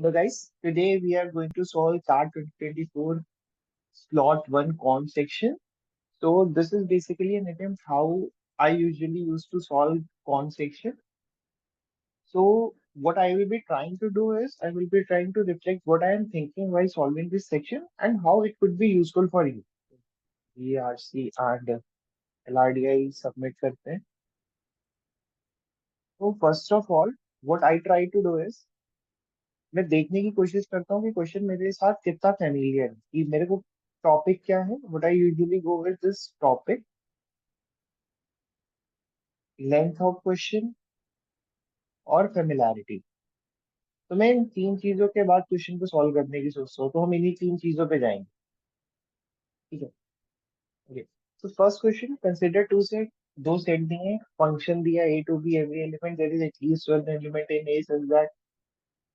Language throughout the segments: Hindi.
So guys, today we are going to solve SAT 2024 slot 1 con section. So this is basically an attempt how I usually used to solve con section. So what I will be trying to do is I will be trying to reflect what I am thinking while solving this section and how it could be useful for you. ERC and LRDI submit करते हैं. So first of all, what I try to do is मैं देखने की कोशिश करता हूँ कि क्वेश्चन मेरे साथ कितना फेमिलियर है कि मेरे को टॉपिक क्या है what I usually go with this topic length of question और फेमिलैरिटी. तो मैं इन तीन चीजों के बाद क्वेश्चन को सॉल्व करने की सोचता हूँ तो हम इन्हीं तीन चीजों पे जाएंगे. ठीक है. ओके. तो first question consider two set. दो सेट दिए हैं, फंक्शन दिया A to B every element there is at least one element in A such that.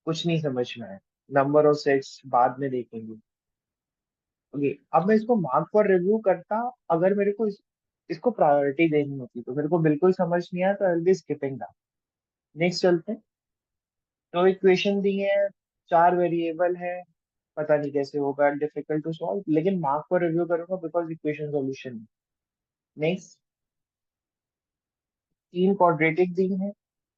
कुछ नहीं समझ में आया. नंबर ऑफ सेट्स बाद में देखेंगे. ओके. अब मैं इसको मार्क फॉर रिव्यू करता. अगर मेरे को इसको प्रायोरिटी देनी होती तो मेरे को बिल्कुल समझ नहीं आया तो I will be skipping that. Next चलते हैं. तो इक्वेशन दी है, चार वेरिएबल है. पता नहीं कैसे होगा, डिफिकल्ट टू सॉल्व, लेकिन मार्क फॉर रिव्यू करूंगा बिकॉज इक्वेशन सॉल्यूशन. नेक्स्ट. तीन क्वाड्रेटिक दी है,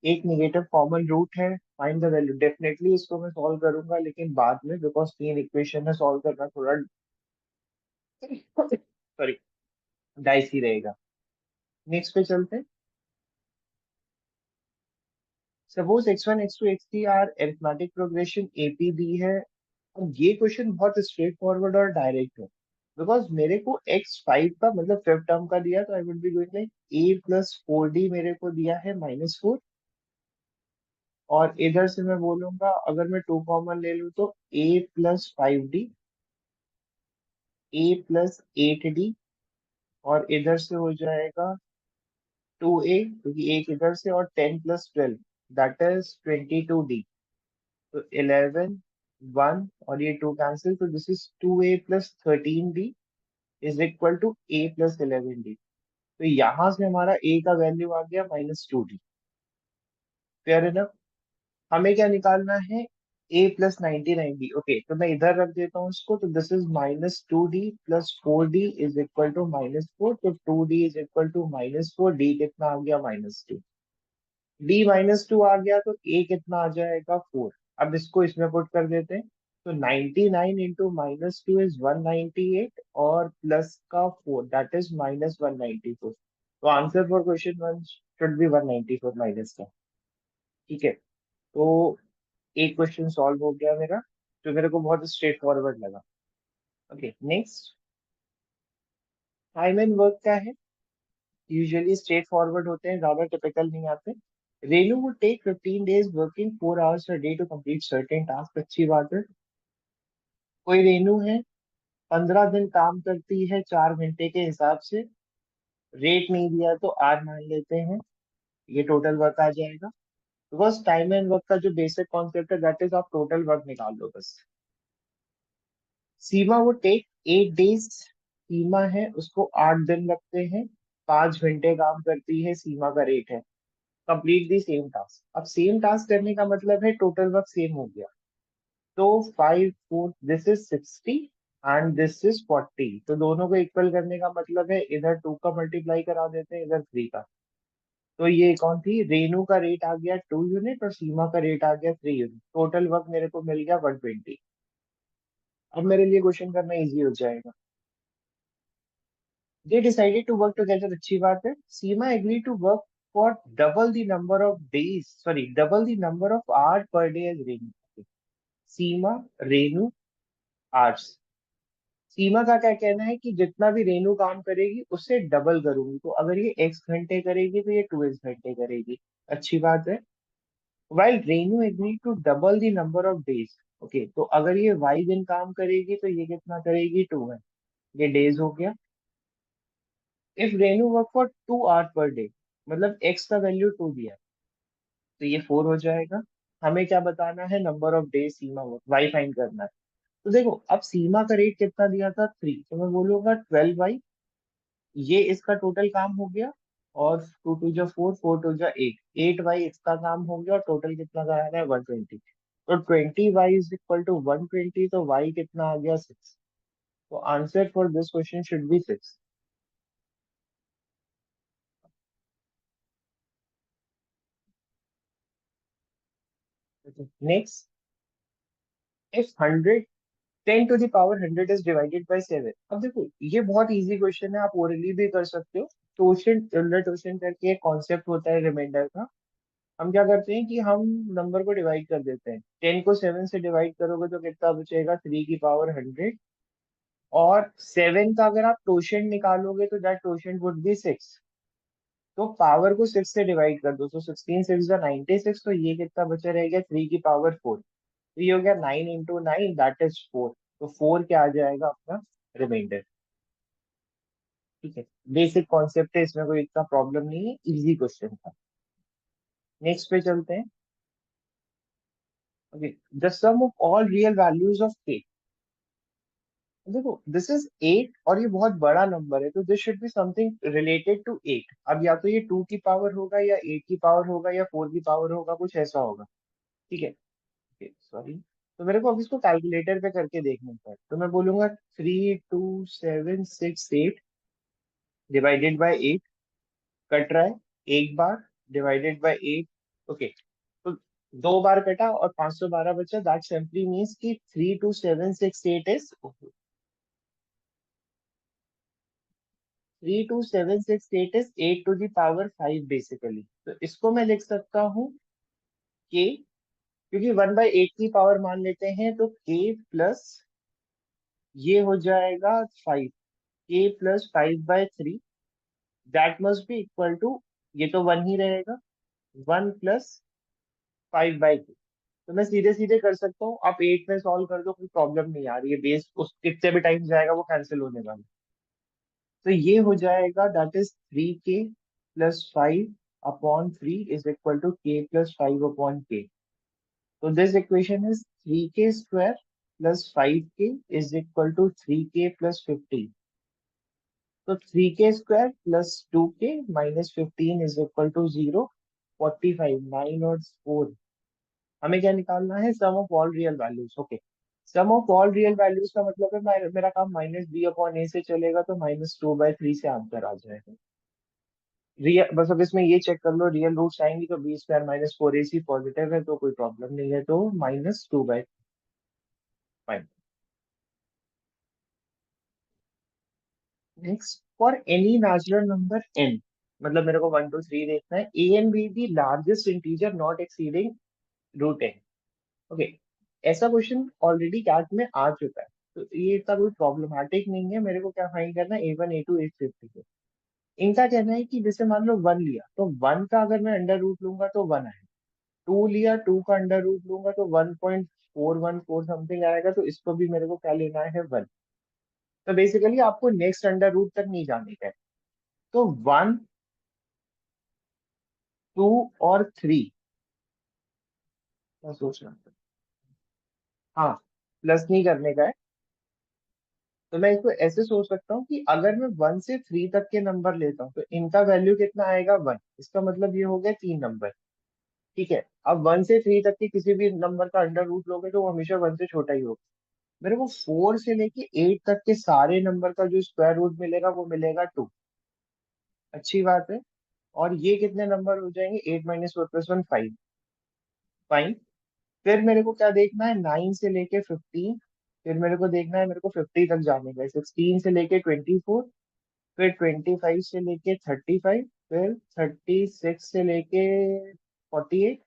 एक नेगेटिव कॉमन रूट है, फाइंड द वैल्यू. डेफिनेटली इसको मैं सॉल्व करूंगा लेकिन बाद में बिकॉज तीन इक्वेशन है, सॉल्व करना थोड़ा सॉरी डाइसी रहेगा. नेक्स्ट पे चलते हैं. Suppose x1 x2 x3 are arithmetic progression AP दी है. अब ये क्वेश्चन बहुत स्ट्रेट फॉरवर्ड और डायरेक्ट है बिकॉज मेरे को x5 का मतलब फिफ्थ टर्म का दिया तो I would be going like a+4d मेरे को दिया है -4. और इधर से मैं बोलूंगा अगर मैं टू कॉमन ले लूँ तो a+5d, a+8d, और इधर से हो जाएगा 2a क्योंकि एक इधर से, और 10+12 दैट इज 22d. तो 11 1 और ये टू कैंसिल तो this is 2a+13d is equal to a+11d. तो यहां से हमारा a का वैल्यू आ गया -2d. Fair enough. हमें क्या निकालना है? a+99d. ओके, तो मैं इधर रख देता हूँ इसको. तो this is -2d+4d is equal to -4. तो 2d is equal to -4. d कितना आ गया? -2. d -2 आ गया तो a कितना आ जाएगा? 4. अब इसको इसमें पुट कर देते हैं. तो 99 इंटू -2 इज 198 और प्लस का 4 दैट इज -194. तो answer for question one should be 194 minus का. ठीक है. तो एक क्वेश्चन सॉल्व हो गया मेरा, जो मेरे को बहुत स्ट्रेट फॉरवर्ड लगा. Okay. Next. Time and work क्या है? यूजुअली स्ट्रेट फॉरवर्ड होते हैं, ज्यादा टिपिकल नहीं आते. Renu would take 15 days working 4 hours a day to complete certain task. अच्छी बात है. कोई रेनू है, 15 दिन काम करती है 4 घंटे के हिसाब से. रेट नहीं दिया तो आर मान लेते हैं. ये टोटल वर्क आ जाएगा. बिकॉज टाइम एंड वर्क का जो बेसिक कॉन्सेप्ट है दैट इज आप टोटल वर्क निकाल लो बस. सीमा वो टेक 8 डेज. सीमा है उसको 8 दिन लगते हैं. 5 घंटे काम करती है, सीमा का रेट है. Complete the same task. अब सेम टास्क करने का मतलब है टोटल वर्क सेम हो गया. तो 5 4 this is 60 and this is 40. तो दोनों को इक्वल करने का मतलब है इधर 2 का मल्टीप्लाई करा देते हैं, इधर 3 का. तो ये कौन थी? रेनू का रेट आ गया 2 यूनिट और सीमा का रेट आ गया 3 यूनिट. टोटल वर्क मेरे को मिल गया 120. अब मेरे लिए क्वेश्चन करना इजी हो जाएगा. They decided to work together. अच्छी बात है. Seema agree to work for double the number of days, sorry double the number of hour per day as Renu. Seema, Renu, hours. Seema का क्या कहना है कि जितना भी रेनू काम करेगी उससे डबल करूंगी. तो अगर ये एक्स घंटे करेगी तो ये 2x घंटे करेगी. अच्छी बात है. While Renu agree to double the number of days. Okay, तो अगर ये वाई दिन काम करेगी तो ये कितना करेगी? 2 है. ये डेज हो गया. If Renu work for 2 hour per day, मतलब एक्स का वैल्यू 2 दिया है, तो ये 4 हो जाएगा. हमें क्या बताना है? Number of days Seema work, y find करना है. तो देखो, अब सीमा का रेट कितना दिया था? 3. तो मैं बोलूंगा 12 ये इसका टोटल काम हो गया. और 2 2 जा 4, 4 2 जा 8, 8 बाई इसका काम हो गया और टोटल कितना कराना है? 120. तो 20y इज इक्वल टू 120, तो y कितना आ गया 6। तो answer for this question should be 6। Next, if 100 10 to the power 100 is divided by 7। अब देखो ये बहुत इजी क्वेश्चन है, आप ओरली भी कर सकते हो। टोशन टोशन करके एक कॉन्सेप्ट होता है रिमाइंडर का। हम क्या करते हैं कि हम नंबर को डिवाइड कर देते हैं। 10 को 7 से डिवाइड करोगे तो कितना बचेगा, 3 की पावर 100। और 7 का अगर आप टोशन निकालोगे तो दैट टोशन वुड बी 6। तो पावर को 6 से डिवाइड कर दो, तो 16 6 96, तो ये कितना बचा रहेगा, 3 की पावर 4। तो ये हो गया 9 into 9, दैट इज 4। तो 4 क्या आ जाएगा अपना रिमाइंडर। ठीक है, बेसिक कॉन्सेप्ट है, इसमें कोई इतना प्रॉब्लम नहीं है, इजी क्वेश्चन था। नेक्स्ट पे चलते हैं। Okay, the sum of all real values of k. देखो दिस इज 8 और ये बहुत बड़ा नंबर है, तो this should be something related to 8। अब या तो ये 2 की पावर होगा, या 8 की पावर होगा, या 4 की पावर होगा, कुछ ऐसा होगा। ठीक है, सॉरी। तो मेरे को अब इसको कैलकुलेटर पे करके देखना है, तो मैं बोलूंगा 32768 डिवाइडेड बाय 8। कट रहा है एक बार, डिवाइडेड बाय 8। ओके, तो 2 बार कटा और 512 बचा, दैट सिंपली मीन्स कि 32768 is 32768 is 8 to the power 5 basically. तो इसको मैं लिख सकता हूँ के, क्योंकि 1/8 की पावर मान लेते हैं, तो के प्लस ये हो जाएगा 5। k + 5/3, that must be equal to, ये तो 1 ही रहेगा, 1 + 5/2। तो मैं सीधे सीधे कर सकता हूँ, आप 8 में सॉल्व कर दो, कोई प्रॉब्लम नहीं आ रही है, बेस उस कितने भी टाइम जाएगा वो कैंसिल होने वाला है। तो ये हो जाएगा, that is 3k + 5/3 is equal to k + 5/k। तो this equation is 3k² + 5k is equal to 3k + 15। तो 3k² + 2k - 15 is equal to 0। 45, 9 और 4। हमें क्या निकालना है, sum of all real values. Okay, sum of all real values का मतलब है मेरा काम -b/a से चलेगा, तो -2/3 से आंसर आ जाएगा। रियल बस, अब इसमें ये चेक कर लो, रियल रूट्स आएंगी तो b² - 4ac पॉजिटिव है, तो कोई प्रॉब्लम नहीं है, तो -2/5। Next, for any natural number n, मतलब मेरे को 1 2 3 देखना है, a and b the largest integer not exceeding √n। Okay, ऐसा क्वेश्चन ऑलरेडी कैट में आ चुका है, तो ये इतना कोई प्रॉब्लमेटिक नहीं है। मेरे को क्या फाइंड करना है, A1 A2 A50 को। इनका कहना है कि जैसे मान लो 1 लिया, तो 1 का अगर मैं अंडर रूट लूंगा तो 1 आएगा। 2 लिया, 2 का अंडर रूट लूंगा तो 1.414 समथिंग आएगा, तो इसको भी मेरे को क्या लेना है, 1। तो बेसिकली आपको नेक्स्ट अंडर रूट तक नहीं जाने का है। तो 1 2 और 3, मैं सोच रहा हूँ, हाँ, प्लस नहीं करने का है। तो मैं इसको ऐसे सोच सकता हूँ कि अगर मैं 1 से 3 तक के नंबर लेता हूँ, तो इनका वैल्यू कितना आएगा, 1। इसका मतलब ये हो गया 3 नंबर। ठीक है, अब 1 से 3 तक के किसी भी नंबर का अंडर रूट लोगे तो वो हमेशा 1 से छोटा ही होगा। मेरे को 4 से लेके 8 तक के सारे नंबर का जो स्क्वायर रूट मिलेगा वो मिलेगा 2। अच्छी बात है। और ये कितने नंबर हो जाएंगे, 8 - 4 + 1 5। फाइन। फिर मेरे को क्या देखना है, 9 से लेके 15। फिर मेरे को देखना है, मेरे को 50 तक जाने का है, 16 से लेके 24। फिर 25 से लेके 35। फिर 36 से लेके 48।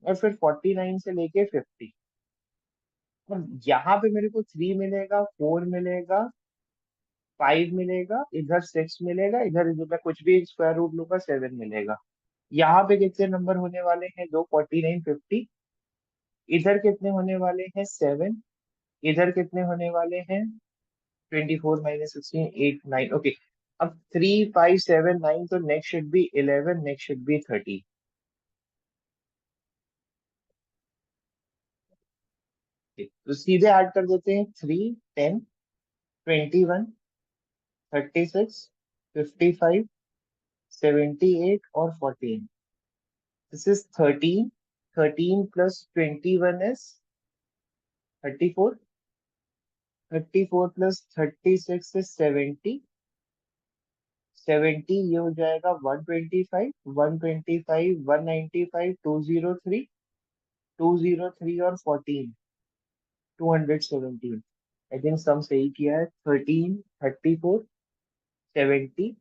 और फिर 49 से लेके 50। और यहाँ पे मेरे को 3 मिलेगा, 4 मिलेगा, 5 मिलेगा, इधर 6 मिलेगा, इधर जो मैं कुछ भी स्क्वायर रूट लूंगा 7 मिलेगा। यहाँ पे कितने नंबर होने वाले हैं, दो, 49 50। इधर कितने होने वाले हैं, 7। इधर कितने होने वाले हैं, 24 - 16 8 9। ओके, अब 3 5 7 9, तो next should be 11, next should be 30। तो सीधे ऐड कर देते हैं, 3 10 21 36 55 78 और 14। This is 13 13 plus 21 is 34. 34 plus 36 is 70। 70 ये हो जाएगा 125। 125, 195, 203। 203 और 14, 217। आई थिंक सम सही किया है। 13, 34, 70,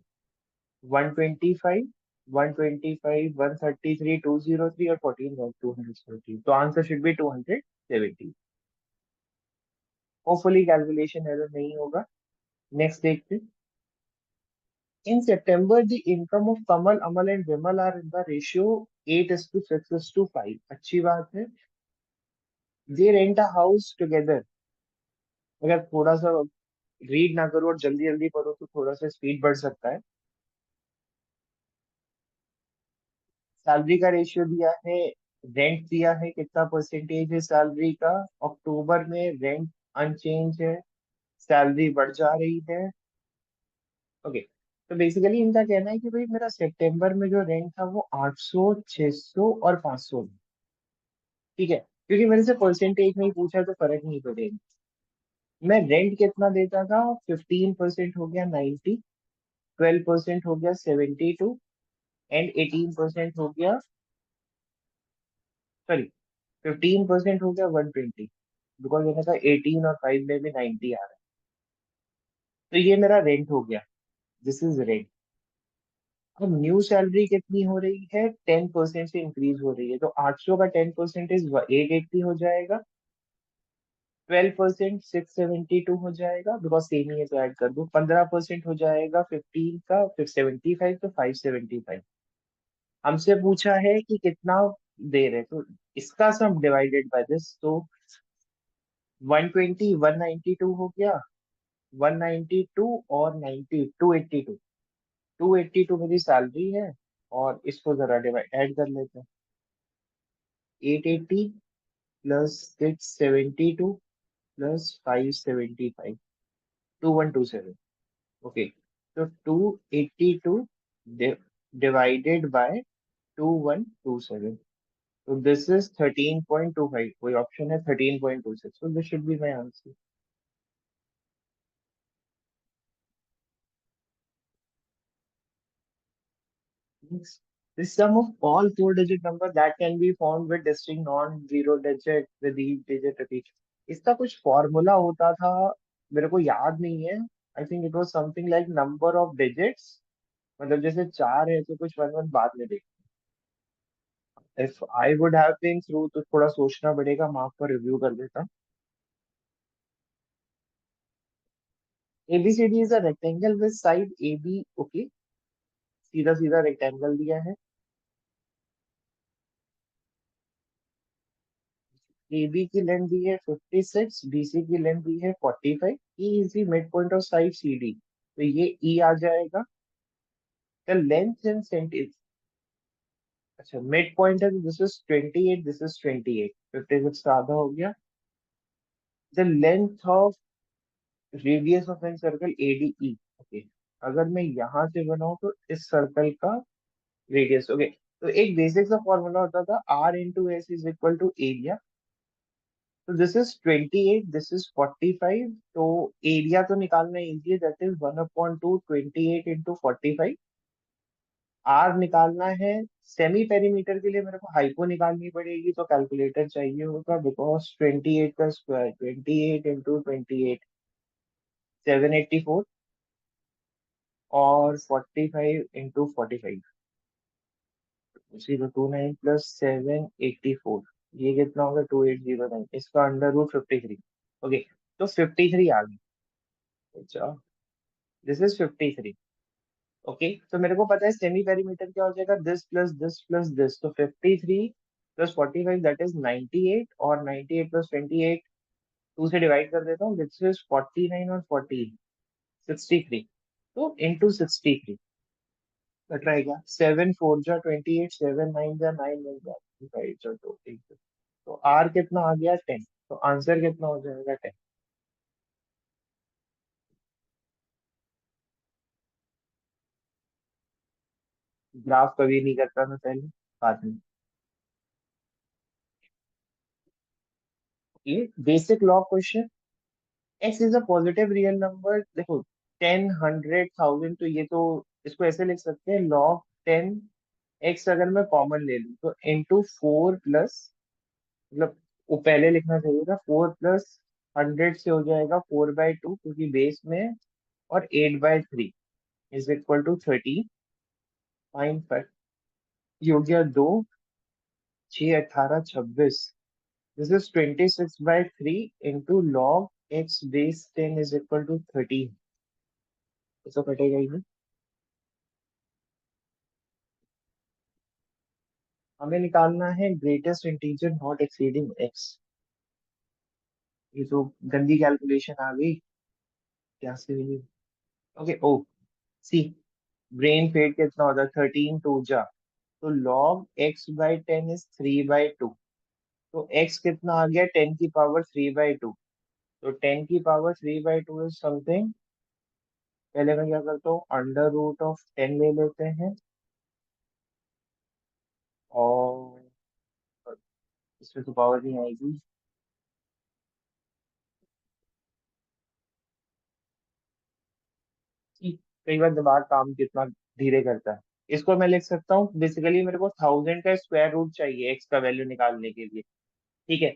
125, 125, 133, 203 और 14 217। तो answer should be 270। Hopefully calculation error नहीं होगा। नेक्स्ट देखते। In September, the income of Kamal, Amal and Vimal are in the ratio 8:6:5। अच्छी बात है। They rent a house together। अगर थोड़ा सा रीड ना करो और जल्दी जल्दी पढ़ो तो थोड़ा सा स्पीड बढ़ सकता है। सैलरी का रेशियो दिया है। रेंट दिया है, कितना परसेंटेज है सैलरी का। अक्टूबर में रेंट अनचेंज है, सैलरी बढ़ जा रही है। ओके। तो बेसिकली इनका कहना है कि भाई मेरा सितंबर में जो रेंट था वो 800, 600 और 500। ठीक है, क्योंकि मेरे से परसेंटेज में ही पूछा तो फर्क नहीं पड़ेगा। मैं रेंट कितना देता था। 15% हो गया 90। 12% हो गया 72। एंड 18% हो गया, सॉरी, 15% हो गया 120। बिकॉज मैंने कहा 18 और 5 में भी 90 आ रहा है। तो ये मेरा रेंट हो गया। This is rent. अब न्यू सैलरी कितनी हो रही है, 10% से इंक्रीज हो रही है। तो 800 का 10% इज 880 हो जाएगा। 12% 672 हो जाएगा, बिकॉज सेम ही है तो ऐड कर दो। 15% हो जाएगा 15 का, फिर 75 तो 575। हमसे पूछा है कि कितना दे रहे, तो इसका सम डिवाइडेड बाय दिस। तो 120, 192 हो गया। 192 और 90, 282। 282 मेरी सैलरी है। और इसको जरा डिवाइड ऐड कर लेते हैं। 880 प्लस 672 प्लस 575, 2127। ओके। तो 282 डिवाइडेड बाय 2127। तो दिस इज 13.25। कोई ऑप्शन है 13.26, so this should be my answer. Next. The sum of all four-digit number that can be found with distinct non-zero digit with each digit repeat। इसका कुछ फॉर्मूला होता था, मेरे को याद नहीं है। I think it was something like number of digits. मतलब जैसे चार है तो कुछ वन वन बाद में देख। If I would have been through तो थोड़ा सोचना पड़ेगा, मैं आपको रिव्यू कर देता। ABCD is a rectangle with side AB। Okay, सीधा सीधा रेक्टेंगल दिया है। AB की लेंथ दी है 56, BC की लेंथ दी है 45। E is the mid point of side CD, तो ये E आ जाएगा। The length in centimetre. अच्छा, मिड पॉइंट है, दिस इज 28, दिस इज 28। 56 का आधा हो गया। The length of radius of an circle ADE। Okay, अगर मैं यहाँ से बनाऊं तो इस सर्कल का रेडियस। ओके, तो एक बेसिक सा फॉर्मूला होता था, R into S is equal to area. तो दिस इज 28, दिस इज 45। तो एरिया तो निकालना इजी है, दैट इज 1/2 28 इंटू 45। आर निकालना है। सेमी पेरीमीटर के लिए मेरे को हाइपो निकालनी पड़ेगी, तो कैलकुलेटर चाहिए होगा। बिकॉज 28 का स्क्वायर 28 इंटू 28, 784। और 45 इंटू 45, जीरो 29 प्लस 784, ये कितना होगा 2809। इसका अंडर रूट 53। ओके, तो 53 आ गई। अच्छा, दिस इज 53। ओके, तो मेरे को पता है सेमी पेरीमीटर क्या हो जाएगा, this plus this plus this. तो 53 प्लस 45 दैट इज 98। और 98 प्लस 28, टू से डिवाइड कर देता हूँ, दिस इज 49 और 14, 63। तो इंटू 63 कट रहेगा। 7 4 जा 28, 7 9 जा 9 1 जा 5 जा 2 1। तो आर कितना आ गया 10। तो आंसर कितना हो जाएगा 10। ग्राफ कभी नहीं करता था पहले, बाद में। ये basic law question. X is a positive real number. देखो 10, 100, 1000, तो ये तो इसको ऐसे लिख सकते हैं लॉग 10 एक्स। अगर मैं कॉमन ले लूँ तो इंटू 4 प्लस, मतलब वो पहले लिखना चाहिए था 4 प्लस 100 से हो जाएगा 4/2 क्योंकि बेस में है, और 8/3 इज इक्वल टू 30.5। ये हो गया 2, 6, 18, 26। This is 26/3 into log x base 10 is equal to 13। तो कटेगा ही नहीं। हमें निकालना है greatest integer not exceeding x. ये तो गंदी कैलकुलेशन आ गई। क्या से? Okay oh, see, brain fade कितना होता है? 13 2 जा, तो लॉग x/10 इज 3/2। तो x कितना आ गया? 10 की पावर 3/2। तो 10 की पावर 3/2 इज समथिंग, पहले मैं क्या करता हूँ, अंडर रूट ऑफ 10 ले लेते हैं, और इसमें तो पावर नहीं आएगी। कई बार दिमाग काम कितना धीरे करता है। इसको मैं लिख सकता हूँ, बेसिकली मेरे को 1000 का स्क्वायर रूट चाहिए एक्स का वैल्यू निकालने के लिए। ठीक है,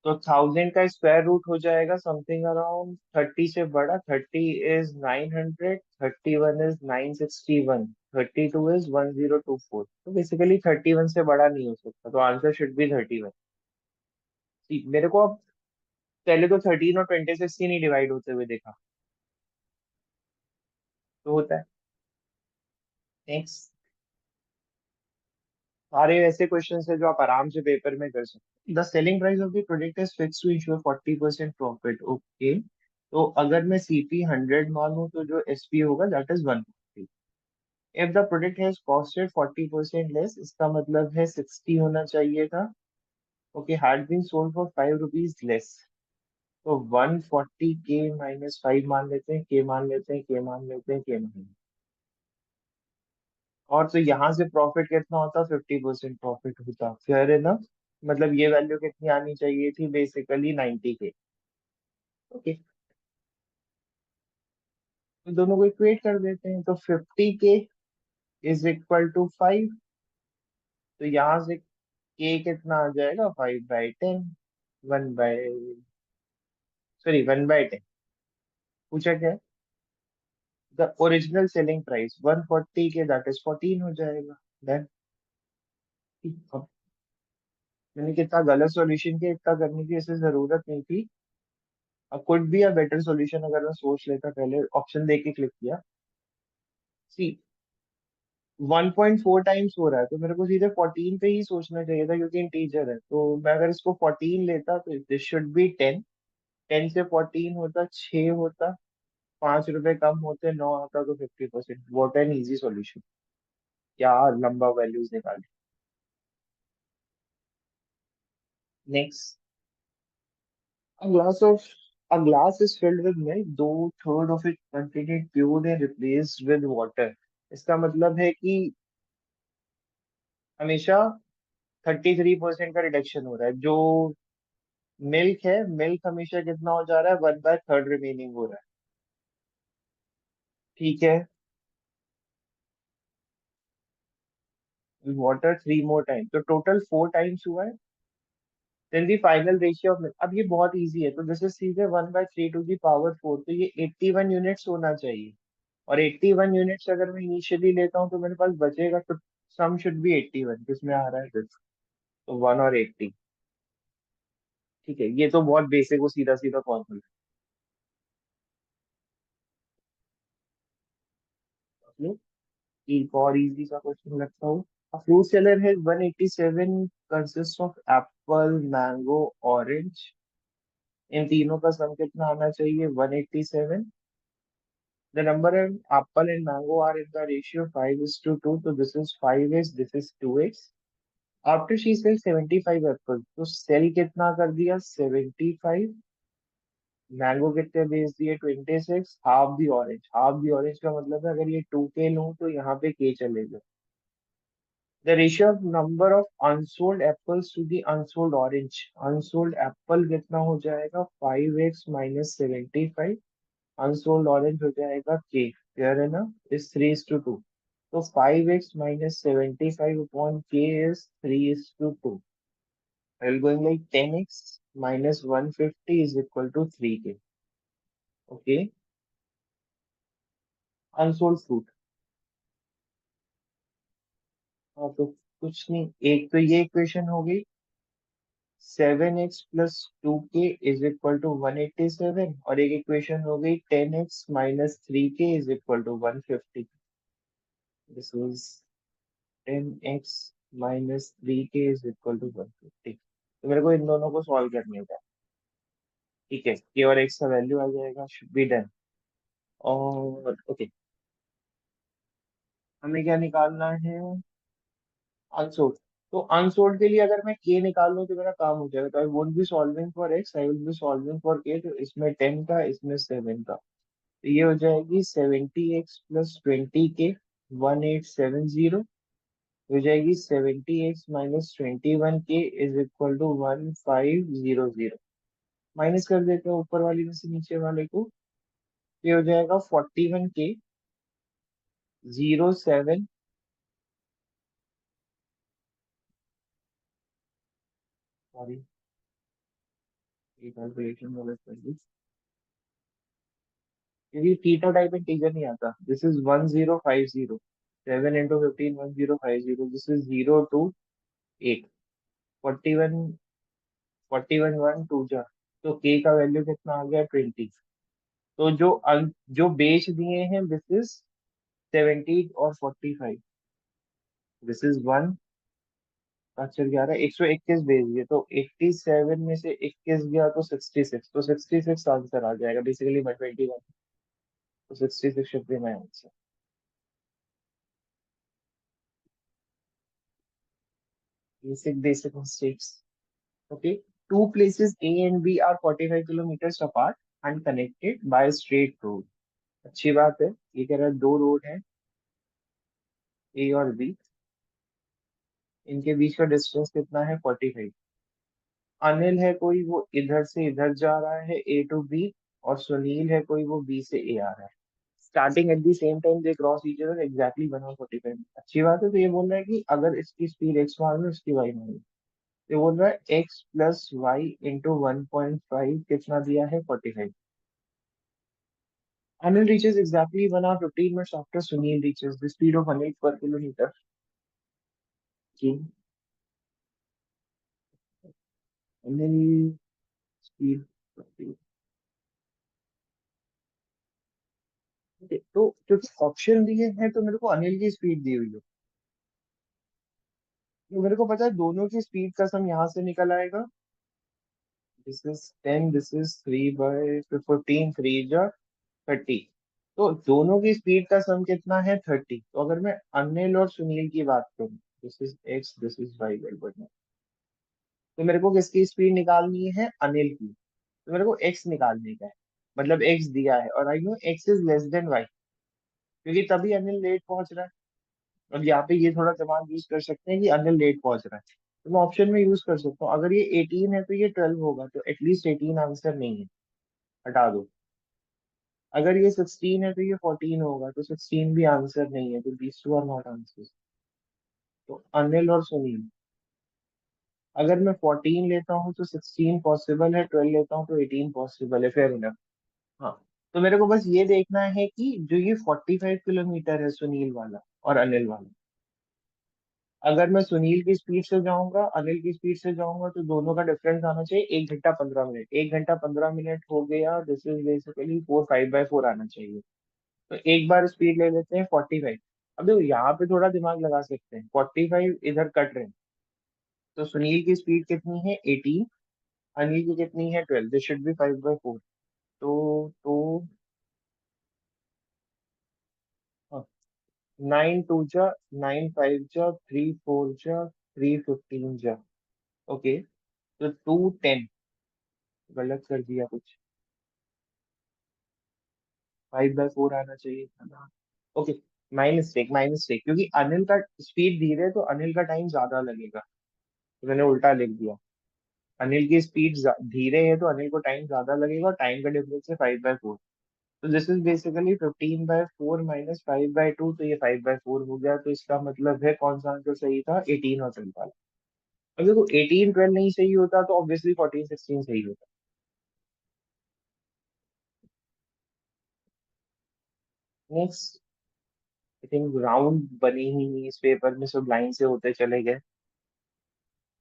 तो 1000 का स्क्वायर रूट हो जाएगा समथिंग अराउंड 30 से बड़ा। 30 इज 900, 31 इज 961, 32 इज 1024। तो बेसिकली 31 से बड़ा नहीं हो सकता, तो आंसर शुड बी 31। मेरे को अब पहले तो 13 और 26 ही नहीं डिवाइड होते हुए देखा, तो होता है। नेक्स्ट, सारे ऐसे क्वेश्चन है जो आप आराम से पेपर में कर सकते हैं। The selling price of the product is fix to ensure 40% profit. Okay, तो अगर मैं सीपी 100 मानूं तो जो एसपी होगा that is 150। If the product has costed 40% less, इसका मतलब है 60 होना चाहिए था। Okay, had been sold for 5 rupees less. तो 140 के -5 मान लेते हैं, के मान लेते हैं, के मान लेते हैं, के मान लेते हैं। और तो यहाँ से प्रॉफिट कितना होता? 50% प्रॉफिट होता, फेयर है ना? मतलब ये वैल्यू कितनी आनी चाहिए थी? बेसिकली 90 के। ओके, तो दोनों को इक्वेट कर देते हैं, तो 50 के इज इक्वल टू 5। तो यहाँ से के कितना आ जाएगा? 5/10। 1 बाय, सॉरी 1/10। पूछा क्या है? द ओरिजिनल सेलिंग प्राइस 140 के, दैट इज 14 हो जाएगा। Done। अब मैंने कितना गलत सॉल्यूशन किया, इतना करने की ऐसे जरूरत नहीं थी। Could be a better solution अगर मैं सोच लेता, पहले ऑप्शन देख के क्लिक किया। सी, 1.4 टाइम्स हो रहा है, तो मेरे को सीधे 14 पे ही सोचना चाहिए था क्योंकि इंटीजर है। तो मैं अगर इसको 14 लेता तो दिस शुड बी 10। 10 से 14 होता 6 होता, 5 रुपए कम होते 9 आता, तो 50%। What an easy solution. क्या लंबा वैल्यूज निकाले। Next, a glass of a glass is filled with milk, 2/3 of it contained pure and replaced with water। इसका मतलब है कि हमेशा 33% का रिडक्शन हो रहा है। जो मिल्क है, मिल्क हमेशा कितना हो जा रहा है? 1/3 रिमेनिंग हो रहा है। ठीक है, वाटर 3 मोर टाइम, तो टोटल 4 टाइम्स हुआ है। Then the final ratio of milk. अब ये बहुत इजी है, तो जैसे सीधे 1/3 to the power 4, तो ये 81 यूनिट्स होना चाहिए। और 81 यूनिट्स अगर मैं इनिशियली लेता हूँ तो मेरे पास बचेगा, तो सम शुड बी 81। किसमें आ रहा है this? तो 1 और 80। ठीक है, ये तो बहुत बेसिक वो सीधा सीधा फॉर्मूला है। एक और इजी सा क्वेश्चन लगता हूँ। A fruit seller has 187 consists of apple, mango, orange। इन तीनों का सम कितना आना चाहिए? 187। The number of apple and mango are in the ratio 5:2, so this is 5x, this is 2x। After she sell 75 apple, तो सेल कितना कर दिया? 75। मैंगो कितने बेच दिए? 26। Half the orange, half the orange का मतलब है अगर ये 2 के लूं तो यहाँ पे के चलेगा। The ratio of number of unsold apples to the unsold orange. Unsold apple कितना हो जाएगा, 5x - 75। अनसोल्ड ऑरेंज हो जाएगा के, क्लियर है ना, इज 3:2। तो 5x - 75 अपॉन के is 3:2। I will going like 10x minus 150 is equal to 3k. Okay. Unsold fruit। हाँ तो कुछ नहीं, एक तो ये इक्वेशन हो गई, 7x + 2k is equal to 187, और एक इक्वेशन हो गई 10x - 3k is equal to 150। This is 10x - 3k is equal to 150। तो मेरे को इन दोनों को सॉल्व करने का है। ठीक है, के और एक्स का वैल्यू आ जाएगा, शुड बी डन। और ओके, हमें क्या निकालना है, अनसोल्ड। तो अनसोल्ड के लिए अगर मैं के निकाल लूं तो मेरा काम हो जाएगा। तो I won't be solving for x, I will be solving for के। तो इसमें 10 का, इसमें 7 का, तो ये हो जाएगी 70x + 20k, 1870। हो जाएगी 70x - 21k is equal to 1500। Minus कर देते हैं ऊपर वाली में से नीचे वाले को। ये हो जाएगा 41k 07। सॉरी, ये कैलकुलेशन गलत कर दी, क्योंकि थीटा टाइप इंटीजर नहीं आता। This is 1050, 7 × 15, 1050। This is 0 to 8, 41, 41 1 2 जा। तो के का वैल्यू कितना आ गया, 20। तो जो बेच दिए हैं, दिस इज 70 और 45। दिस इज 1, 5 4 11, 121 बेच दिए, तो 87 में से 21 गया तो 66। तो 66 आंसर आ जाएगा, बेसिकली मैं 21। तो 66 should be my answer. Basic basic mistakes. Okay, two places A and B are 45 kilometers apart and connected by a straight road। अच्छी बात है, ये कह रहा है दो रोड है, A और B, इनके बीच का डिस्टेंस कितना है, 45। अनिल है कोई, वो इधर से इधर जा रहा है A to B, और सुनील है कोई, वो B से A आ रहा है। Starting at the same time they cross each other exactly 145। अच्छी बात है। तो ये बोल रहा है कि अगर इसकी स्पीड x मान लो, इसकी y मान लो। ये बोल रहा है x + y × 1.5 कितना दिया है, 45। Anil reaches exactly 1 hour 15 minutes after Sunil reaches the speed of 100 per kilometer. Okay. Anil speed 50। तो क्योंकि ऑप्शन दिए हैं तो मेरे को अनिल की स्पीड दी हुई है, तो मेरे को पता है दोनों की स्पीड का सम यहाँ से निकल आएगा। दिस इज 10, दिस इज 3/15, 3 जा 30। तो दोनों की स्पीड का सम कितना है, 30। तो अगर मैं अनिल और सुनील की बात करूँ, this is x, this is y, तो मेरे को किसकी स्पीड निकालनी है, अनिल की। तो मेरे को एक्स निकालने का है, मतलब एक्स दिया है, और I know x is less than y, क्योंकि तभी अनिल लेट पहुंच रहा है। और यहाँ पे ये थोड़ा दिमाग यूज कर सकते हैं कि अनिल लेट पहुंच रहा है, तो मैं ऑप्शन में यूज कर सकता हूँ। अगर ये 18 है तो ये 12 होगा, तो एटलीस्ट 18 आंसर नहीं है, हटा दो। अगर ये 16 है तो ये 14 होगा, तो 16 भी आंसर नहीं है, तो these two are not answer. तो अनिल और सुनील। अगर मैं 14 लेता हूँ तो 16 पॉसिबल है, 12 लेता हूँ तो 18 पॉसिबल है, फेयर इनफ। हाँ, तो मेरे को बस ये देखना है कि जो ये 45 किलोमीटर है सुनील वाला और अनिल वाला, अगर मैं सुनील की स्पीड से जाऊंगा, अनिल की स्पीड से जाऊंगा, तो दोनों का डिफरेंस आना चाहिए 1 घंटा 15 मिनट। 1 घंटा 15 मिनट हो गया, दिस इज बेसिकली 4 5/4 आना चाहिए। तो एक बार स्पीड ले लेते हैं 45। अब देखो यहाँ पे थोड़ा दिमाग लगा सकते हैं, 45 इधर कट रहे हैं, तो सुनील की स्पीड कितनी है, 18। अनिल की कितनी है, 12। This should B 5/4। तो 9 2 जा, 9 5 जा, 3 4 जा, 3 15 जा। ओके, तो 2 10, गलत कर दिया कुछ, 5/4 आना चाहिए था ना। ओके, माइनस टेक क्योंकि अनिल का स्पीड धीरे है तो अनिल का टाइम ज्यादा लगेगा। तो मैंने उल्टा लिख दिया। अनिल की स्पीड धीरे है तो अनिल को टाइम ज्यादा लगेगा और टाइम का डिफरेंस है 5/4। तो दिस इज बेसिकली 15/4 -5/2। तो ये 5/4 हो गया। तो इसका मतलब है कौन सा आंसर सही था, 18 और 12 वाला। अब देखो 18 12 नहीं सही होता तो ऑब्वियसली 14 16 सही होता। नेक्स्ट। आई थिंक राउंड बने ही नहीं इस पेपर में, सब लाइन से होते चले गए।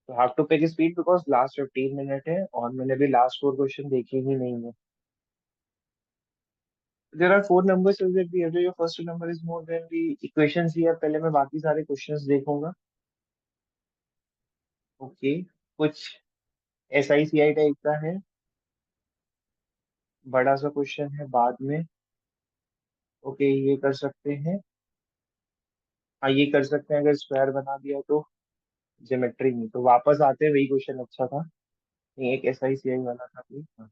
तो have to pick speed because last 15 minute है और मैंने भी लास्ट 4 क्वेश्चन देखे ही नहीं है। There are 4 numbers in that whether your first number is more than the equations here। पहले मैं बाकी सारे क्वेश्चंस देखूंगा। ओके। कुछ SICI टाइप का है। बड़ा सा क्वेश्चन है बाद में। ओके ये कर सकते हैं। हाँ ये कर सकते हैं अगर स्क्वायर बना दिया तो। ज्योमेट्री नहीं तो वापस आते हैं, वही क्वेश्चन अच्छा था। नहीं एक SICI वाला था भी। हाँ।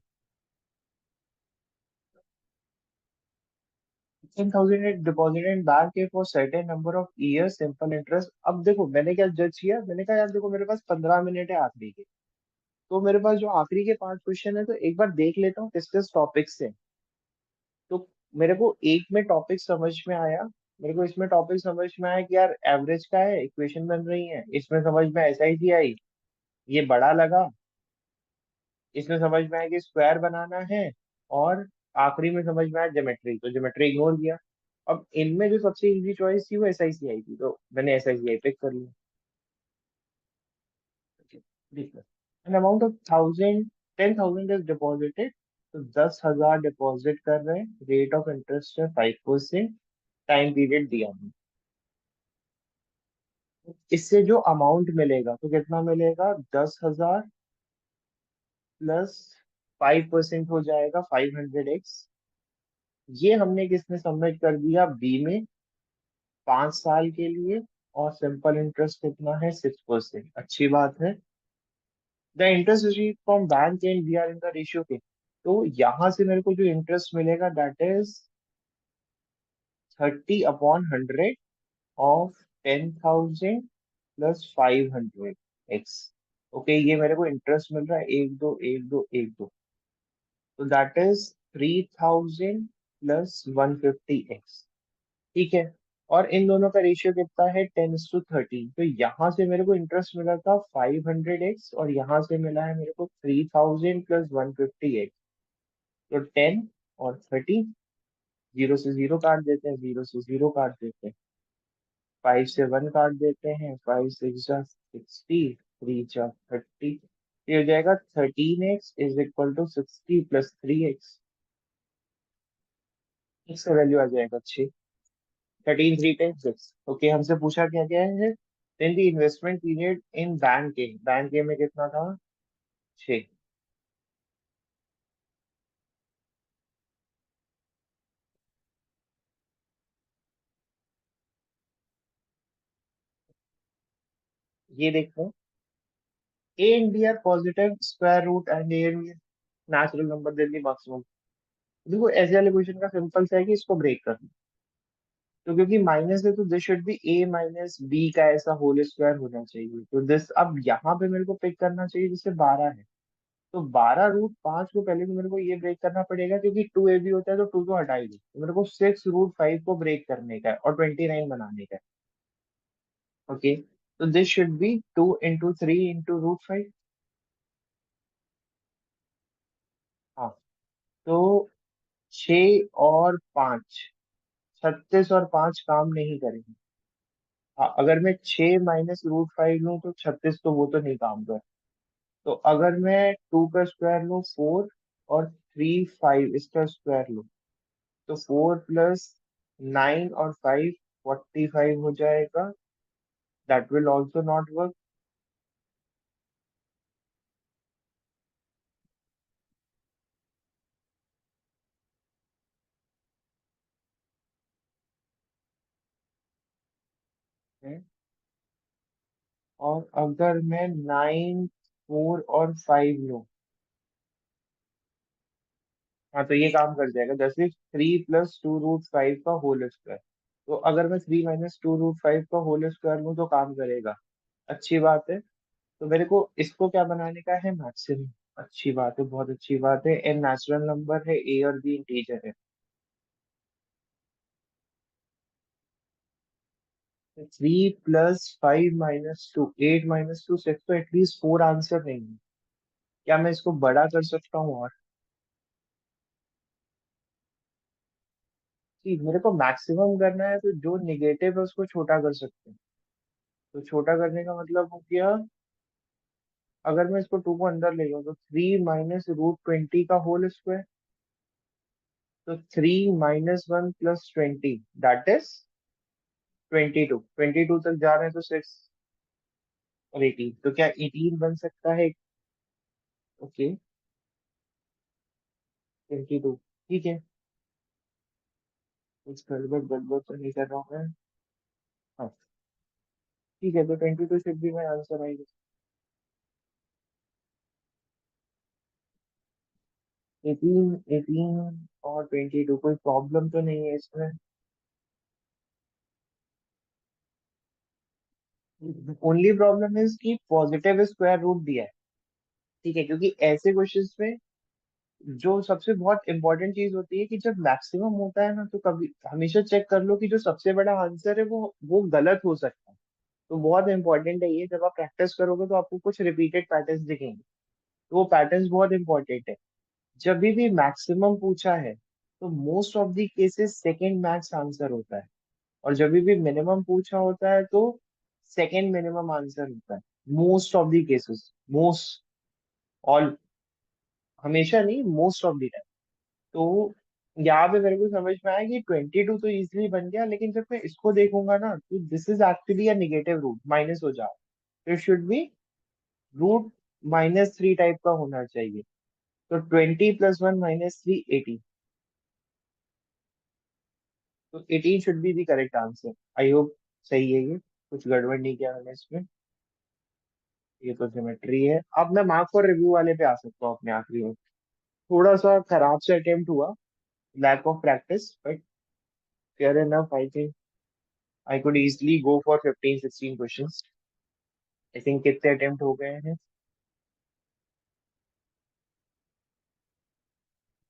10,000 deposit in bank for certain number of years simple interest. अब देखो मैंने क्या जज किया, मैंने कहा यार देखो मेरे पास 15 मिनट है आखिरी के। तो मेरे पास जो आखिरी के 5 क्वेश्चन है तो एक बार देख लेता हूँ किस किस टॉपिक से। तो मेरे को एक में टॉपिक समझ में आया। मेरे को इसमें टॉपिक समझ में आया कि यार एवरेज का है, इक्वेशन बन रही है। इसमें समझ में SIC आई, ये बड़ा लगा। इसमें समझ में आया कि स्क्वायर बनाना है। और आखिरी में समझ में आया ज्योमेट्री, तो ज्योमेट्री इग्नोर किया। अब इनमें जो सबसे इजी चॉइस थी वो SICI थी, तो मैंने SICI पिक कर लिया। An amount of 10,000 is deposited. तो 10,000 डिपॉजिट कर रहे हैं, रेट ऑफ इंटरेस्ट है 5%। टाइम पीरियड दिया हमने। इससे जो अमाउंट मिलेगा तो कितना मिलेगा, 10,000 प्लस 5% हो जाएगा 500x। ये हमने किसने सबमिट कर दिया, बी में, 5 साल के लिए। और सिंपल इंटरेस्ट कितना है, 6%। अच्छी बात है। The interest receive from bank and we are in the ratio के। तो यहाँ से मेरे को जो इंटरेस्ट मिलेगा that is 30/100 of 10,000 plus 500x। Okay ये मेरे को इंटरेस्ट मिल रहा है, 1 2 1 2 1 2। तो दैट इज 3,000 प्लस 150x। ठीक है। और इन दोनों का रेशियो कितना है, 10:13। तो यहाँ से मेरे को इंटरेस्ट मिला था 500x और यहाँ से मिला है मेरे को 3,000 प्लस 150x। तो 10 और 30, जीरो से जीरो काट देते हैं, जीरो से जीरो काट देते हैं। 5 से 1 काट देते हैं, 5 6 जा 60, 3 जा 30। ये हो जाएगा 13x is equal to 60 plus 3x। X का वैल्यू आ जाएगा 6। 13 3 10 6। ओके हमसे पूछा क्या क्या है। Then the investment period in bank A में कितना था, 6। ये देखो, A and B are positive square root and A and natural number then the maximum. देखो ऐसे वाले क्वेश्चन का सिंपल सा है कि इसको ब्रेक करना। तो क्योंकि माइनस है तो this should be a minus b का ऐसा होल स्क्वायर होना चाहिए। तो दिस अब यहाँ पे मेरे को पिक करना चाहिए जिससे 12 है। तो 12√5 को पहले तो मेरे को ये ब्रेक करना पड़ेगा क्योंकि 2AB होता है तो 2 को हटा ही दो। तो मेरे को 6√5 को ब्रेक करने का है और 29 बनाने का है। ओके। तो दिस शुड बी 2 × 3 × √5। हाँ। तो 6 और 5, 36 और 5 काम नहीं करेंगे। हाँ अगर मैं 6 - √5 लूँ तो 36, तो वो तो नहीं काम कर। तो अगर मैं 2 का स्क्वायर लूँ 4 और 3 5 इसका स्क्वायर लूँ तो 4 + 9 और 5 45 हो जाएगा। That will also not work. और अगर मैं 9 4 और 5 लूँ, हाँ तो ये काम कर जाएगा। 10 3 + 2√5 का होल स्क्वायर। तो अगर मैं 3 - 2√5 का होल स्क्वायर लूँ तो काम करेगा। अच्छी बात है। तो मेरे को इसको क्या बनाने का है, मैक्सिमम। अच्छी बात है, बहुत अच्छी बात है। एन नेचुरल नंबर है, ए और बी इंटीजर है। 3 + 5 - 2, 8 - 2 6, तो एटलीस्ट 4 आंसर नहीं है। क्या मैं इसको बड़ा कर सकता हूँ और? जी, मेरे को मैक्सिमम करना है, तो जो निगेटिव है उसको छोटा कर सकते हैं। तो छोटा करने का मतलब हो गया, अगर मैं इसको 2 को अंदर ले जाऊँ तो 3 - √20 का होल स्क्वायर। तो 3 - 1 + 20, दैट इज 22। 22 तक जा रहे हैं तो 6 और 18, तो क्या 18 बन सकता है? ओके, 22। ठीक है, कुछ गड़बड़ गड़बड़ तो नहीं कर रहा हूँ मैं। हाँ, ठीक है, तो 22 शुड भी माई आंसर आएगा। 18, 18 और 22, कोई प्रॉब्लम तो नहीं है इसमें? ओनली प्रॉब्लम इज कि पॉजिटिव स्क्वायर रूट दिया है। ठीक है, क्योंकि ऐसे क्वेश्चंस में जो सबसे बहुत इंपॉर्टेंट चीज होती है कि जब मैक्सिमम होता है ना, तो कभी हमेशा चेक कर लो कि जो सबसे बड़ा आंसर है वो गलत हो सकता है। तो बहुत इंपॉर्टेंट है ये, जब आप प्रैक्टिस करोगे तो आपको कुछ रिपीटेड पैटर्न्स दिखेंगे। तो वो पैटर्न्स बहुत इंपॉर्टेंट है। जब भी मैक्सिमम पूछा है तो most of the cases second max answer होता है। और जब भी मिनिमम पूछा होता है तो सेकंड मिनिमम आंसर होता है। Most of the cases, most, all, हमेशा नहीं, मोस्ट ऑफ द टाइम। तो यहाँ पे मेरे को समझ में आया कि 22 तो इजिली बन गया, लेकिन जब मैं इसको देखूंगा ना तो this is actually a negative root, minus हो जाए। तो इट शुड बी √-3 टाइप का होना चाहिए। तो 20 + 1 - 3, 18। तो 18 should be the correct answer. I hope सही है ये, कुछ गड़बड़ नहीं किया मैंने इसमें। ये तो ज्योमेट्री है। अब मैं मार्क फॉर रिव्यू वाले पे आ सकता हूँ अपने आखिरी में। थोड़ा सा खराब से अटेम्प्ट हुआ, lack of practice, but fair enough I think. I could easily go for 15 - 16 questions. I think कितने अटेम्प्ट हो गए हैं?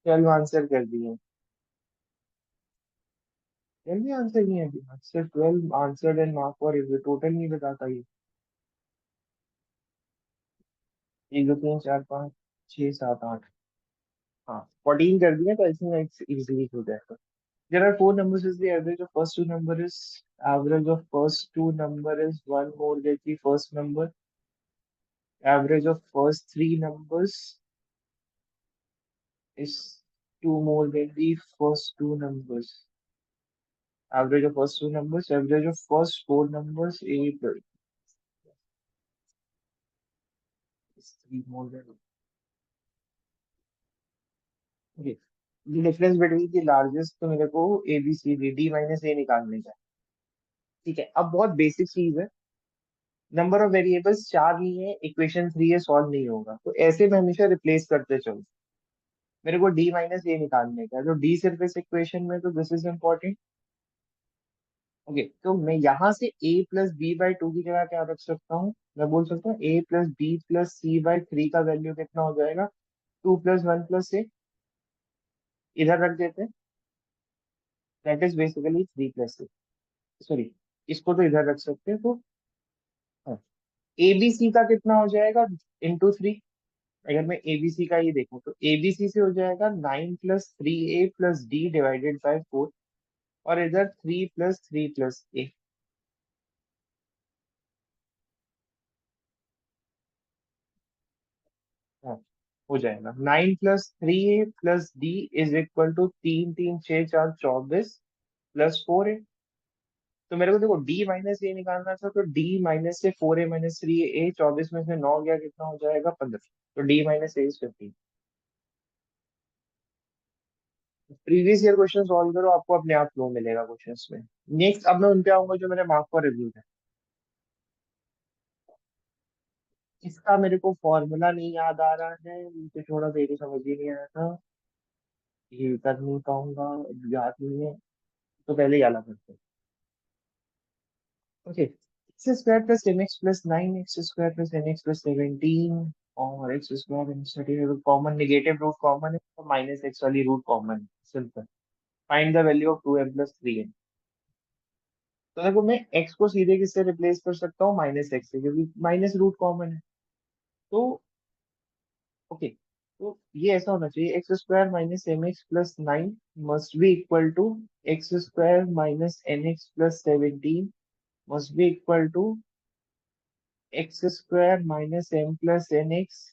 12 आंसर कर दिए। 12 आंसर नहीं है अभी, सिर्फ 12 answer and mark for review, total नहीं बताता ये। 1 2 3 4 5 6 7 8, हाँ 14 कर दिया, तो आई थिंक इजिली हो जाएगा। There are four numbers is the average of first two number is average of first two number is one more than the first number. Average of first three numbers is two more than the first two numbers. Average of first two numbers. Average of first four numbers is three more than. Okay. The difference between the largest, तो मेरे को A B C D D minus A निकालने का है। ठीक है, अब बहुत बेसिक चीज है। नंबर ऑफ वेरिएबल्स 4 ही है, इक्वेशन 3 है, सॉल्व नहीं होगा, तो ऐसे में हमेशा रिप्लेस करते चलो। मेरे को D - A निकालने का है, तो डी सिर्फ इस इक्वेशन में, तो दिस इज इम्पोर्टेंट। ओके, तो मैं यहाँ से A + B/2 की जगह क्या रख सकता हूँ? मैं बोल सकता हूँ A + B + C/3 का वैल्यू कितना हो जाएगा? 2 + 1 + A। इधर रख देते हैं, दैट इज बेसिकली 3 + 6। सॉरी, इसको तो इधर रख सकते हैं, तो हाँ, ABC का कितना हो जाएगा × 3? अगर मैं ABC का ये देखूँ तो ABC से हो जाएगा 9 + 3A + D/4। और इधर 3 + 3 + A। हाँ, हो जाएगा 9 + 3A + D = 3 3 6 4 24 +4A। तो मेरे को देखो D - A निकालना था, तो D - से 4A - 3A, 24 में से 9 गया, कितना हो जाएगा? 15। तो D - A = 15। Previous year question solve करो, आपको अपने आप फ्लो मिलेगा क्वेश्चंस में। नेक्स्ट, अब मैं उन पे आऊंगा जो मेरे मार्क फॉर रिव्यू है। इसका मेरे को फॉर्मूला नहीं याद आ रहा है, मुझे थोड़ा देरी समझ ही नहीं आया था। ये कर नहीं पाऊंगा, याद नहीं है। तो पहले ये वाला करते हैं। Okay, x square plus m x plus 9 x square plus n x plus 17 और x square and 30 common, negative root common है तो माइनस एक्स वाली रूट कॉमन है, simple. Find the value of 2m + 3n। तो देखो मैं एक्स को सीधे किससे रिप्लेस कर सकता हूँ, माइनस एक्स से, क्योंकि माइनस रूट कॉमन है। तो ओके, तो ये ऐसा होना चाहिए, x square minus m x plus 9 must be equal to x square minus n x plus 17 must be equal to x square minus m plus n x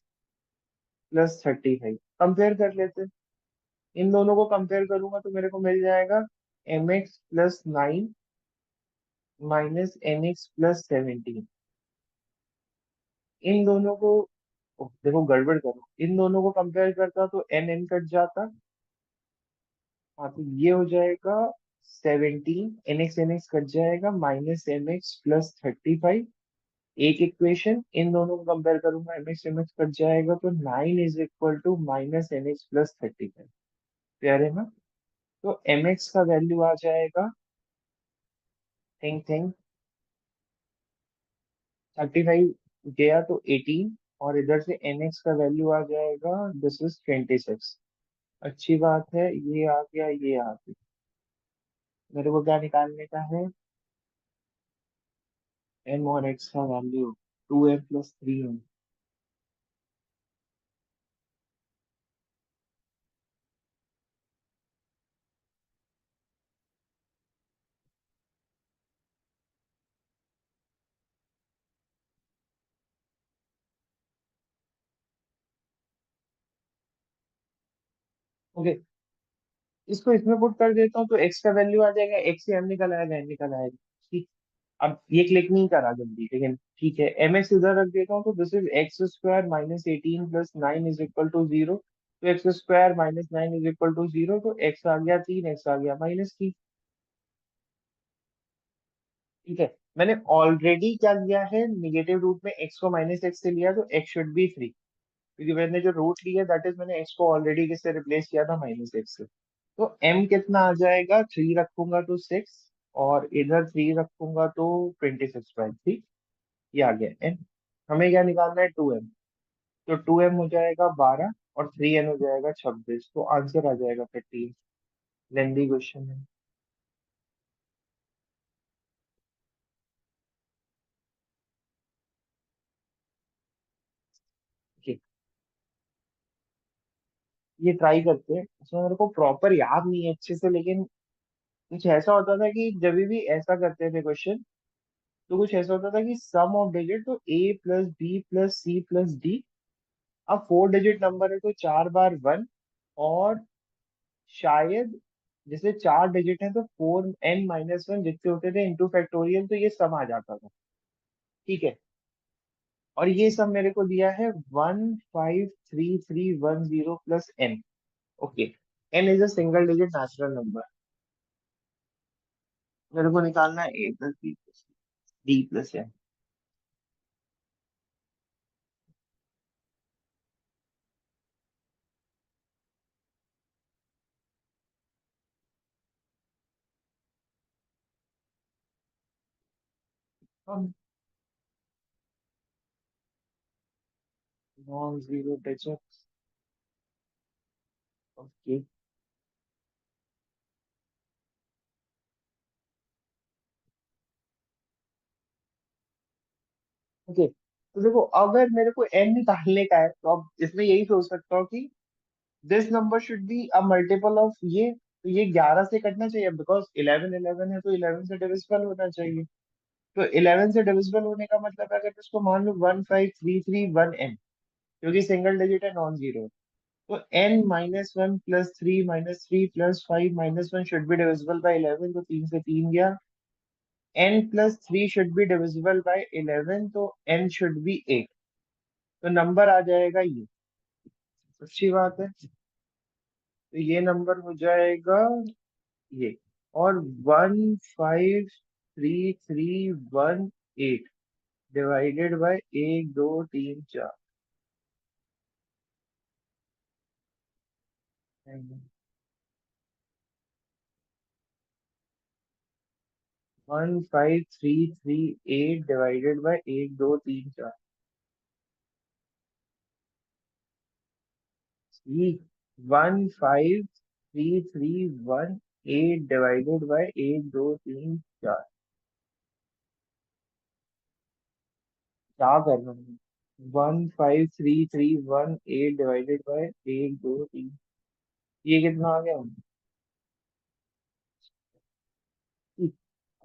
plus 35। Compare कर लेते हैं। इन दोनों को कंपेयर करूंगा तो मेरे को मिल जाएगा mx + 9 minus n x plus 17। इन दोनों को देखो गड़बड़ करो, इन दोनों को कंपेयर करता तो एन एन कट जाता। हाँ, तो ये हो जाएगा 17, एन एक्स कट जाएगा, माइनस एम एक्स प्लस 35। एक इक्वेशन, इन दोनों को कंपेयर करूंगा, एम एक्स कट जाएगा तो 9 = minus n x plus 35। Clear है ना? तो एम एक्स का वैल्यू आ जाएगा, थिंक थिंक, 35 गया तो 18, और इधर से एन एक्स का वैल्यू आ जाएगा, दिस इज 26। अच्छी बात है, ये आ गया, ये आ गया। मेरे को क्या निकालने का है, एम और एक्स का वैल्यू, 2m + 3n। ओके, इसको इसमें पुट कर देता हूँ तो एक्स का वैल्यू आ जाएगा, एक्स से एम निकल आएगा, एन निकल आएगा। ठीक। अब ये क्लिक नहीं करा जल्दी, लेकिन ठीक है, एम एक्स इधर रख देता हूँ तो this is x square minus 18 + 9 = 0। तो एक्स स्क्वायर माइनस 9 = 0, तो एक्स आ गया 3, एक्स आ गया -3। ठीक है, मैंने ऑलरेडी क्या लिया है, निगेटिव रूट में एक्स को माइनस एक्स से लिया तो एक्स शुड बी 3, क्योंकि मैंने जो रूट लिया दैट इज, मैंने एक्स को ऑलरेडी किससे रिप्लेस किया था, माइनस एक्स से। तो एम कितना आ जाएगा, 3 रखूंगा तो 6, और इधर 3 रखूंगा तो 26/3। ये आ गया एन। हमें क्या निकालना है, 2m। तो 2m हो जाएगा 12, और 3n हो जाएगा 26, तो आंसर आ जाएगा 13। लेंदी क्वेश्चन है। Okay, ये ट्राई करते हैं, उसमें मेरे को प्रॉपर याद नहीं है अच्छे से, लेकिन कुछ ऐसा होता था कि जब भी ऐसा करते थे क्वेश्चन, तो कुछ ऐसा होता था कि सम ऑफ डिजिट, तो a + b + c + d। अब 4 डिजिट नंबर है तो 4 बार 1, और शायद जैसे 4 डिजिट है तो 4n - 1 जितने होते थे इंटू फैक्टोरियल, तो ये सम आ जाता था। ठीक है, और ये सब मेरे को दिया है 15331 0 + n। Okay, n is a single digit natural number. मेरे को निकालना है a + b + d + n। Non zero digit. Okay. Okay, तो देखो अगर मेरे को n निकालने का है तो अब इसमें यही सोच सकता हूँ कि this number should be a multiple of ये, तो ये 11 से कटना चाहिए, बिकॉज 11 11 है तो 11 से डिविजिबल होना चाहिए। तो 11 से डिविजिबल होने का मतलब है, अगर इसको मान लो 15331n, क्योंकि सिंगल डिजिट है, नॉन जीरो, तो n - 1 + 3 - 3 + 5 - 1 should be divisible by 11, तो 3 से 3 गया। n + 3 should be divisible by 11, तो n शुड बी 8। तो नंबर आ जाएगा ये। अच्छी बात है, तो ये नंबर हो जाएगा ये। और 15331 डिवाइडेड बाय 1 2 3 4, 1 1533 8 डिवाइडेड बाय 1 2 3 4। ठीक। 1533 8 डिवाइडेड बाय 1 2 3 4। क्या करना है? 1533 8 डिवाइडेड बाय 1 2 3। ये कितना आ गया?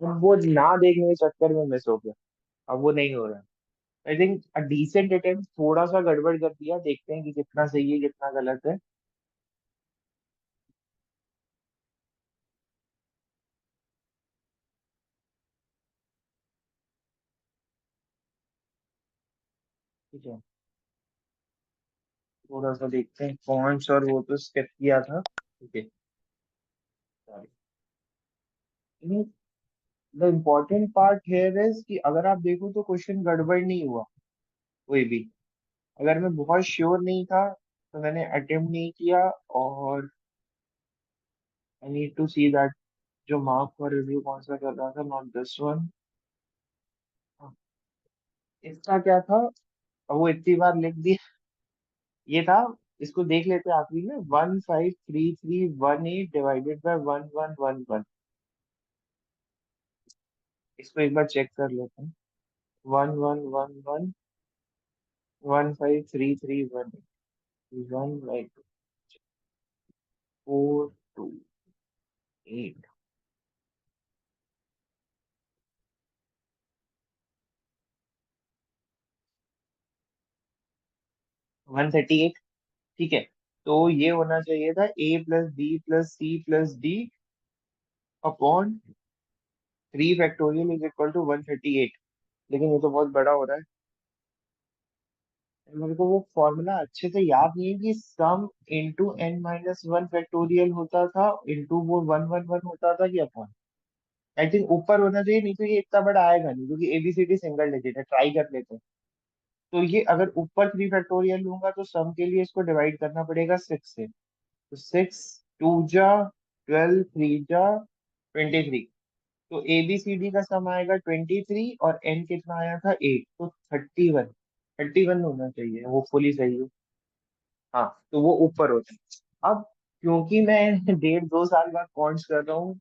अब वो ना देखने के चक्कर में मिस हो गया। अब वो नहीं हो रहा। I think a decent attempt, थोड़ा सा गड़बड़ कर दिया, देखते हैं कि कितना सही है कितना गलत है। ठीक है, थोड़ा सा देखते हैं कौन सा, और वो तो स्किप किया था। ठीक है। The important part here is कि अगर आप देखो तो क्वेश्चन गड़बड़ नहीं हुआ कोई भी। अगर मैं बहुत श्योर नहीं था तो मैंने अटेम्प्ट नहीं किया। और I need to see that जो मार्क फॉर रिव्यू कौन सा कर रहा था, नॉट दिस वन। इसका क्या था? अब वो इतनी बार लिख दिया। ये था, इसको देख लेते हैं आखिरी में, 1533 18 डिवाइडेड बाय 1111। इसको एक बार चेक कर लेते हैं। 1111 1533 1 4 2 8। 138। ठीक है। तो ये होना चाहिए था a+b+c+d upon 3 factorial is equal to 138। लेकिन ये तो बहुत बड़ा हो रहा है। मेरे को वो फॉर्मूला अच्छे से याद नहीं है कि सम इंटू n-1 फैक्टोरियल होता था इंटू वो 111 होता था कि अपॉन। आई थिंक ऊपर होना चाहिए, नहीं तो ये इतना बड़ा आएगा नहीं, क्योंकि एबीसीडी सिंगल डिजिट है, ट्राई कर लेते हैं। तो ये अगर ऊपर 3 फैक्टोरियल लूंगा तो सम के लिए इसको डिवाइड करना पड़ेगा 6 से। तो 6 2 जा 12 3 जा 23। तो एबीसीडी का सम आएगा 23, और एन कितना आया था 8, तो 31। 31 होना चाहिए, वो फुली सही है। हाँ, तो वो ऊपर होता है। अब क्योंकि मैं 1.5 2 साल बाद कॉन्ट्स कर रहा हूँ,